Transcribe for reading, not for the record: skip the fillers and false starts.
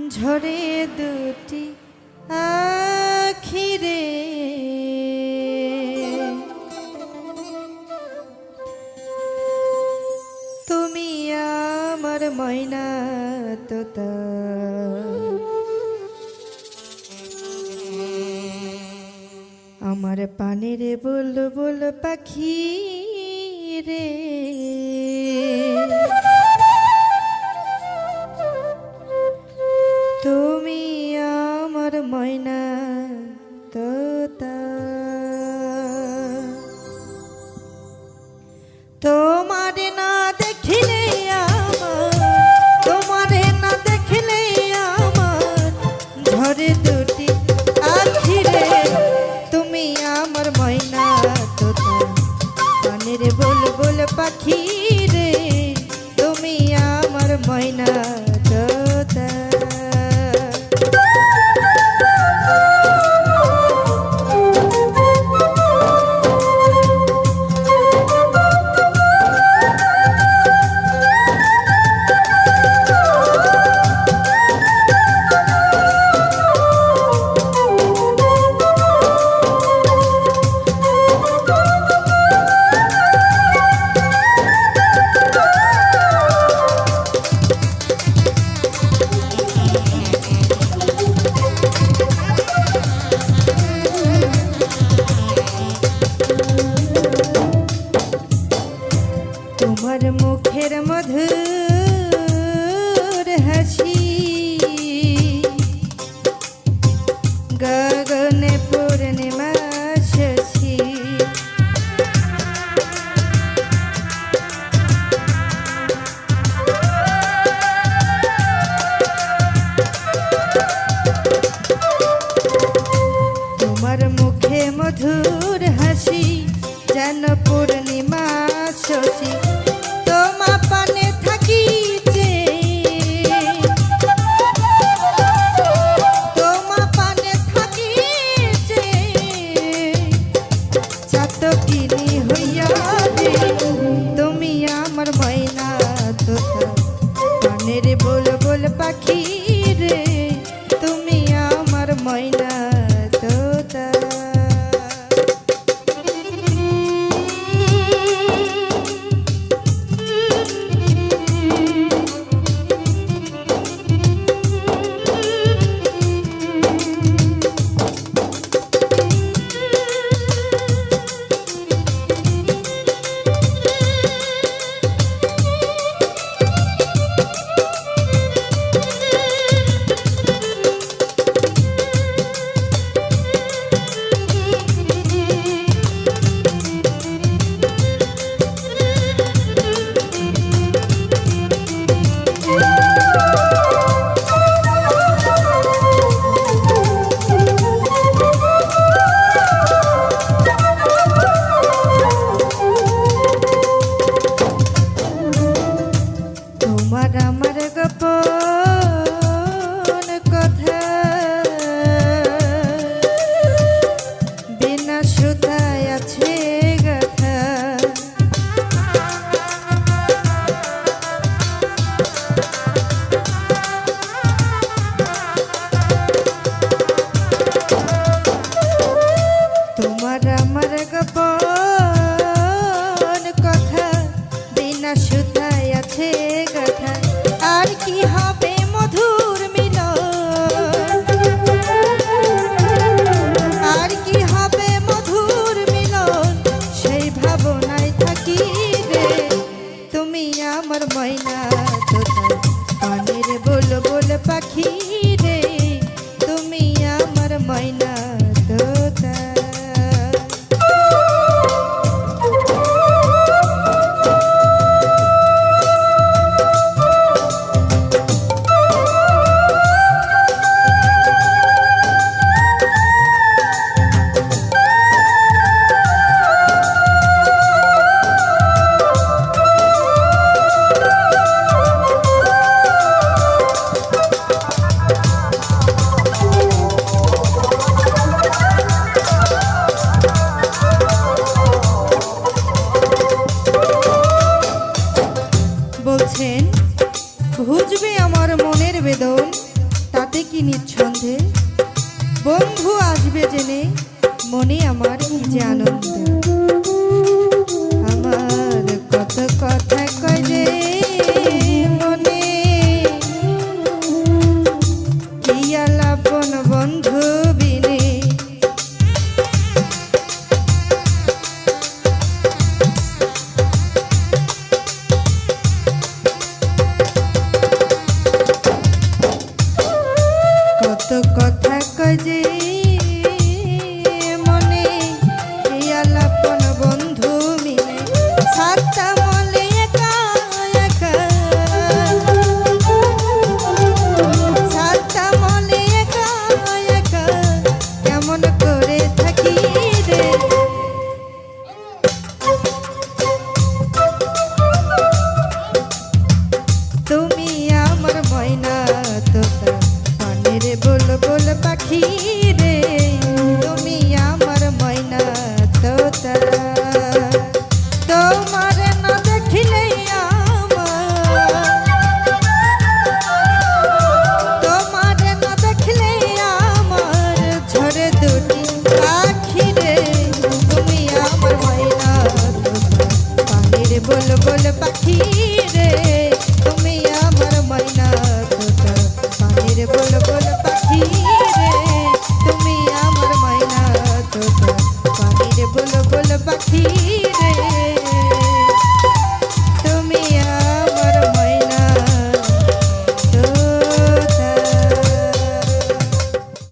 ঝরে দুটি আখিরে তুমি আমার ময়না তোতা আমার পানের বুলবুল পাখি রে তুমি আমার ময়না তোতা তোমার না দেখিলে তোমারে না দেখিলে আমার ঝরে দুটি আখিরে তুমি আমার ময়না তোতা পানের বুলবুল পাখি রে তুমি আমার ময়না তোতা তোমার মুখের মধুর হাসি গগনে পূর্ণিমা শশী তোমার মুখে মধুর হাসি যেন পূর্ণিমা শশী তোমা পানে থাকি যে তোমা পানে থাকি যে চাতকিনী হইয়া রে তুমি আমার ময়না তোতা পানের বুলবুল পাখি রে তুমি আমার ময়না তোতা আমার গোপন কথা বিনা সুতায় আছে গাথা তোমার আমার গোপন কথা বিনা সুতায় আছে গাথা আর কি হবে মধুর মিলন আর কি হবে মধুর মিলন সেই ভাবনায় থাকি রে তুমি আমার ময়না তোতা পানের বুলবুল পাখি রে তুমি আমার ময়না তোতা বলছেন বুঝবে আমার মনের বেদন তাতে কি নিঃসন্দেহ, বন্ধু আসবে জেনে মনে আমার কি যে আনন্দ। আমার কত কথা কয় যে মনে, কি আলাপন বন্ধু বিনে। কত কথা কয় যে